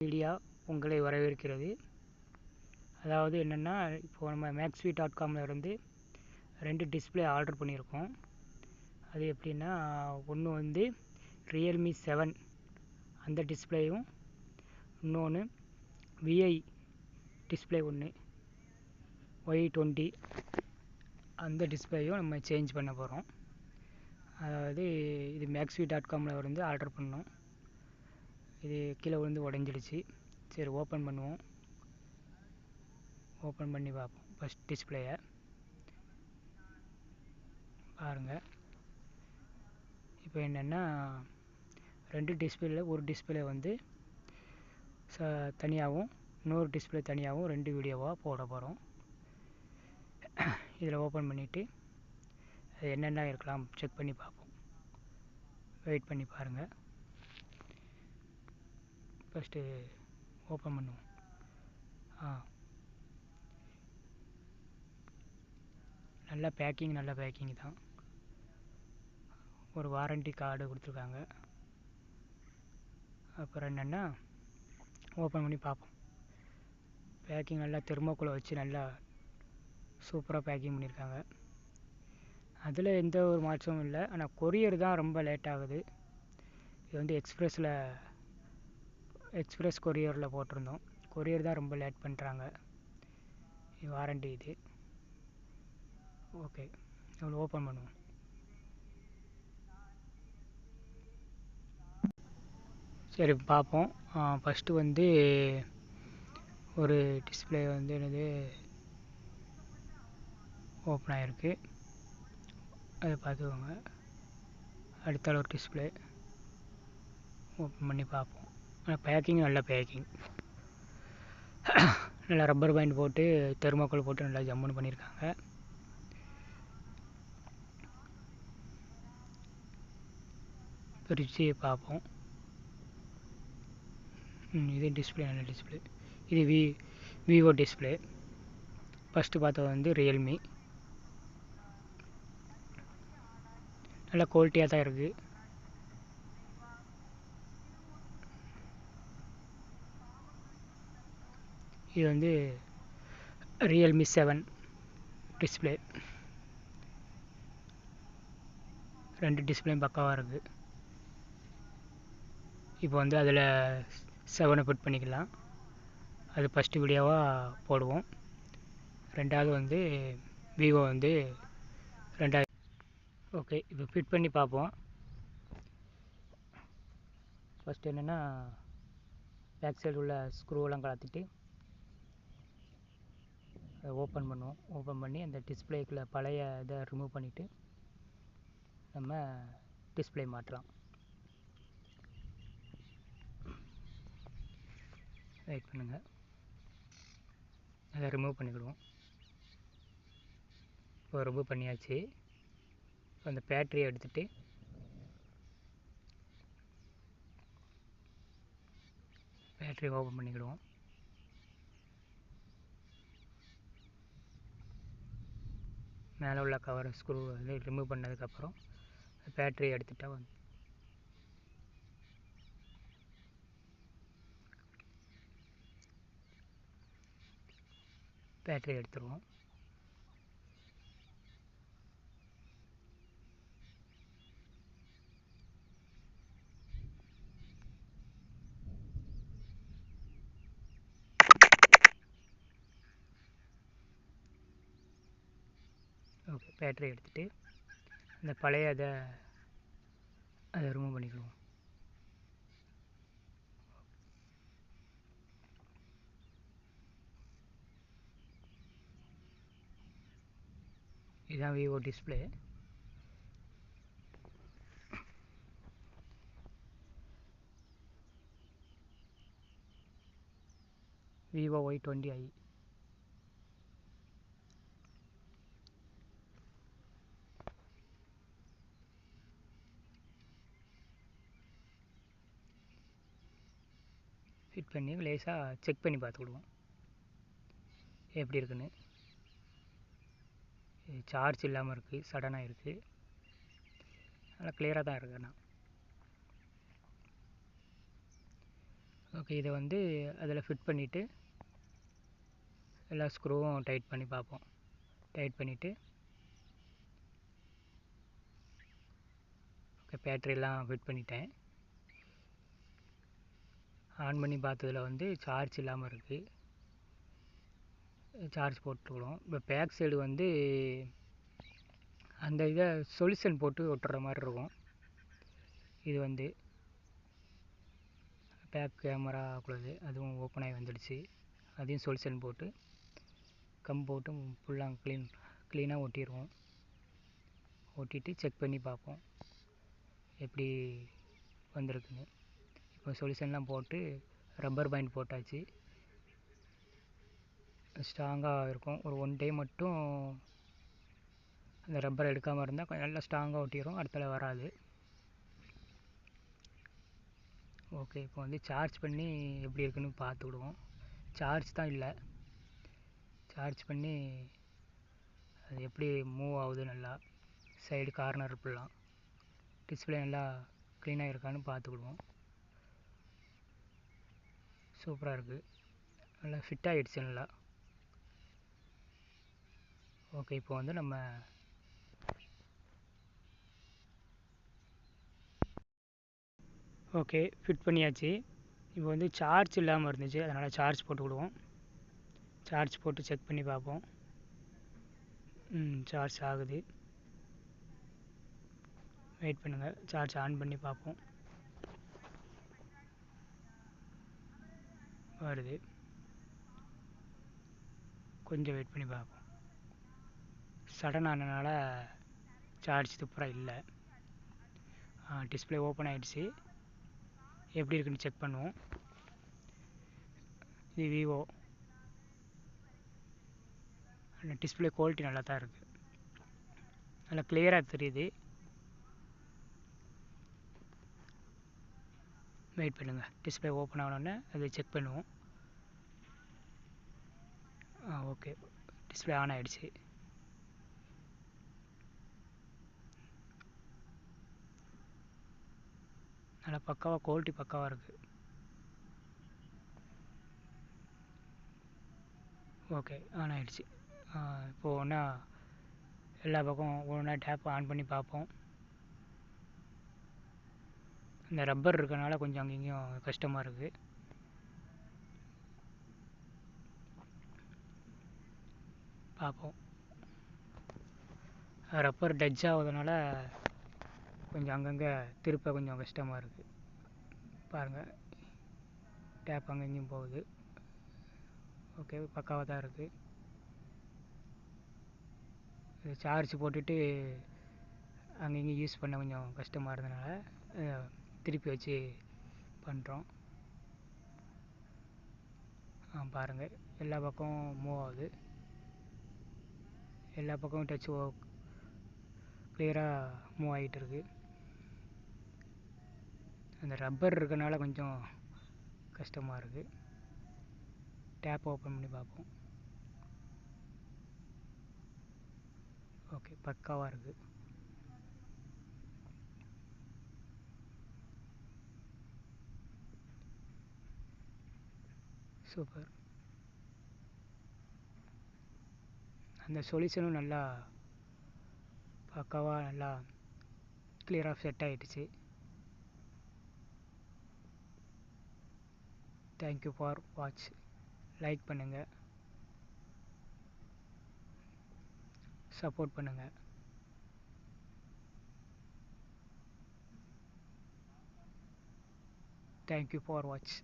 Media உங்களை வரவேற்கிறது. அதாவது என்னென்னா, இப்போது நம்ம maxvi.com இருந்து 2 டிஸ்பிளே ஆர்டர் பண்ணியிருக்கோம். அது எப்படின்னா, ஒன்று வந்து ரியல்மி 7 அந்த டிஸ்பிளேயும், இன்னொன்று விஐ டிஸ்பிளே ஒன்று Y20 அந்த டிஸ்பிளேயும் நம்ம சேஞ்ச் பண்ண போகிறோம். அதாவது இது maxvi.com இருந்து ஆர்டர் பண்ணோம். இது கீழே விழுந்து உடஞ்சிடுச்சு. சரி, ஓப்பன் பண்ணுவோம். ஓப்பன் பண்ணி பார்ப்போம். ஃபஸ்ட் டிஸ்பிளேயை பாருங்கள். இப்போ என்னென்னா, 2 டிஸ்பிளேயில் ஒரு டிஸ்பிளே வந்து தனியாகவும் இன்னொரு டிஸ்பிளே தனியாகவும் 2 வீடியோவாக போட போகிறோம். இதில் ஓப்பன் பண்ணிவிட்டு அது என்னென்ன இருக்கலாம் செக் பண்ணி பார்ப்போம். வெயிட் பண்ணி பாருங்கள். ஃபஸ்ட்டு ஓப்பன் பண்ணுவோம். நல்ல பேக்கிங் தான். ஒரு வாரண்டி கார்டு கொடுத்துருக்காங்க. அப்புறம் என்னென்னா, ஓப்பன் பண்ணி பார்ப்போம். பேக்கிங் நல்லா தெர்மோக்குள்ளே வச்சு நல்லா சூப்பராக பேக்கிங் பண்ணியிருக்காங்க. அதில் எந்த ஒரு மாற்றமும் இல்லை. ஆனால் கொரியர் தான் ரொம்ப லேட் ஆகுது. இது வந்து எக்ஸ்பிரஸ் கொரியரில் போட்டிருந்தோம். கொரியர் தான் ரொம்ப லேட் பண்ணுறாங்க. வாரண்டி இது. ஓகே, இவ்வளோ ஓப்பன் பண்ணுவோம். சரி, பார்ப்போம். ஃபஸ்ட்டு வந்து ஒரு டிஸ்பிளே வந்து என்னது ஓப்பன் ஆகிருக்கு. அதை பார்த்துக்கோங்க. அடுத்த ஒரு டிஸ்பிளே ஓப்பன் பண்ணி பார்ப்போம். ஆனால் பேக்கிங் நல்ல பேக்கிங். நல்லா ரப்பர் பேண்ட் போட்டு தெர்மோக்கோல் போட்டு நல்லா ஜம்முன்னு பண்ணியிருக்காங்க. பிரித்து பார்ப்போம். இது டிஸ்பிளே நல்ல டிஸ்பிளே. இது விவோ டிஸ்பிளே. ஃபஸ்ட்டு பார்த்தது வந்து ரியல்மி. நல்ல குவாலிட்டியாக தான் இருக்குது. இது வந்து ரியல்மி 7 டிஸ்பிளே. 2 டிஸ்பிளேயும் பக்காவாக இருக்குது. இப்போ வந்து அதில் 7 ஃபிட் பண்ணிக்கலாம். அது ஃபஸ்ட்டு வீடியோவாக போடுவோம். ரெண்டாவது வந்து விவோ வந்து 2வது. ஓகே, இப்போ ஃபிட் பண்ணி பார்ப்போம். ஃபஸ்ட்டு என்னென்னா, பேக் சைடு உள்ள ஸ்க்ரூவெல்லாம் கலத்திட்டு அதை ஓப்பன் பண்ணுவோம். ஓப்பன் பண்ணி அந்த டிஸ்பிளேக்குள்ளே பழைய இதை ரிமூவ் பண்ணிவிட்டு நம்ம டிஸ்பிளே மாற்றலாம். வெயிட் பண்ணுங்கள். அதை ரிமூவ் பண்ணிக்கிடுவோம். இப்போ ரிமூவ் பண்ணியாச்சு. இப்போ அந்த பேட்டரியை எடுத்துகிட்டு பேட்டரி ஓப்பன் பண்ணிக்கிடுவோம். மேலே உள்ள கவர் ஸ்க்ரூ வந்து ரிமூவ் பண்ணதுக்கப்புறம் பேட்டரியை எடுத்துட்டா வந்து பேட்டரி எடுத்துருவோம். ஓகே, பேட்டரி எடுத்துகிட்டு அந்த பழைய அதை ரிமூவ் பண்ணிக்கிடுவோம். இதுதான் Vivo display. Vivo Y20i. Fit பண்ணி லேசாக செக் பண்ணி பார்த்துக்கிடுவோம் எப்படி இருக்குன்னு. சார்ஜ் இல்லாமல் இருக்குது, சடனாக இருக்குது. நல்லா கிளியராக தான் இருக்குது. ஓகே, இதை வந்து அதில் ஃபிட் பண்ணிவிட்டு எல்லா ஸ்க்ரூவும் டைட் பண்ணி பார்ப்போம். டைட் பண்ணிவிட்டு ஓகே, பேட்டரியெல்லாம் ஃபிட் பண்ணிட்டேன். ஆன் பண்ணி பார்த்ததில் வந்து சார்ஜ் இல்லாமல் இருக்குது. சார்ஜ் போட்டுக்கிறோம். இப்போ பேக் சைடு வந்து அந்த இதை சொல்யூஷன் போட்டு ஒட்டுற மாதிரி இருக்கும். இது வந்து பேக் கேமரா உள்ளது, அதுவும் ஓப்பன் ஆகி வந்துடுச்சு. அதையும் சொல்யூஷன் போட்டு கம் போட்டு ஃபுல்லாக க்ளீனாக ஒட்டிடுவோம். ஒட்டிட்டு செக் பண்ணி பார்ப்போம் எப்படி வந்திருக்குன்னு. இப்போ சொல்யூஷன்லாம் போட்டு ரப்பர் பேண்ட் போட்டாச்சு. ஸ்ட்ராங்காக இருக்கும். ஒரு 1 டே மட்டும் அந்த ரப்பரை எடுக்காமல் இருந்தால் கொஞ்சம் நல்லா ஸ்ட்ராங்காக ஒட்டிடும், அடுத்தால வராது. ஓகே, இப்போ வந்து சார்ஜ் பண்ணி எப்படி இருக்குன்னு பார்த்துக்கிடுவோம். சார்ஜ் தான் இல்லை. சார்ஜ் பண்ணி அது எப்படி மூவ் ஆகுது, நல்லா சைடு கார்னர் இப்படிலாம் டிஸ்பிளே நல்லா க்ளீனாக இருக்கான்னு பார்த்துக்கிடுவோம். சூப்பராக இருக்குது, நல்லா ஃபிட் ஆகிடுச்சு நல்லா. ஓகே, இப்போ வந்து நம்ம ஓகே ஃபிட் பண்ணியாச்சு. இப்போ வந்து சார்ஜ் இல்லாமல் இருந்துச்சு, அதனால் சார்ஜ் போட்டுக்கிடுவோம். சார்ஜ் போட்டு செக் பண்ணி பார்ப்போம். சார்ஜ் ஆகுது. வெயிட் பண்ணுங்கள், சார்ஜ் ஆன் பண்ணி பார்ப்போம். வருது, கொஞ்சம் வெயிட் பண்ணி பார்ப்போம். சடன் ஆனதுனால சார்ஜ் துப்புராக இல்லை. டிஸ்பிளே ஓப்பன் ஆகிடுச்சு. எப்படி இருக்குன்னு செக் பண்ணுவோம். இது விவோ. அந்த டிஸ்பிளே குவாலிட்டி நல்லா தான் இருக்குது, நல்லா கிளியராக தெரியுது. வெயிட் பண்ணுங்கள், டிஸ்பிளே ஓப்பன் ஆனோடனே அதை செக் பண்ணுவோம். ஓகே, டிஸ்பிளே ஆன் ஆகிடுச்சு. நல்லா பக்காவாக குவாலிட்டி பக்காவாக இருக்குது. ஓகே, ஆன் ஆகிடுச்சு. இப்போது ஒன்றா எல்லா பக்கம் ஒன்றா டேப் ஆன் பண்ணி பார்ப்போம். இந்த ரப்பர் இருக்கனால கொஞ்சம் அங்கேயும் கஷ்டமாக இருக்குது. பார்ப்போம். ரப்பர் டச் ஆகுறதுனால கொஞ்சம் அங்கங்கே திருப்ப கொஞ்சம் கஷ்டமாக இருக்குது. பாருங்கள், டேப் அங்கங்கேயும் போகுது. ஓகே, பக்காவாக தான் இருக்குது. இது சார்ஜ் போட்டுட்டு அங்கங்கேயும் யூஸ் பண்ண கொஞ்சம் கஷ்டமாக இருந்ததுனால திருப்பி வச்சு பண்ணுறோம். பாருங்கள், எல்லா பக்கமும் மூவ் ஆகுது. எல்லா பக்கமும் டச் கிளியராக மூவ் ஆகிட்டு இருக்குது. அந்த ரப்பர் இருக்கனால கொஞ்சம் கஷ்டமாக இருக்குது. டேப் ஓப்பன் பண்ணி பார்ப்போம். ஓகே, பக்காவாக இருக்குது. சூப்பர். அந்த சொல்யூஷனும் நல்லா பக்காவாக நல்லா கிளியராக செட் ஆகிடுச்சு. Thank you for watch. லைக் பண்ணுங்கள், சப்போர்ட் பண்ணுங்கள். Thank you for watch.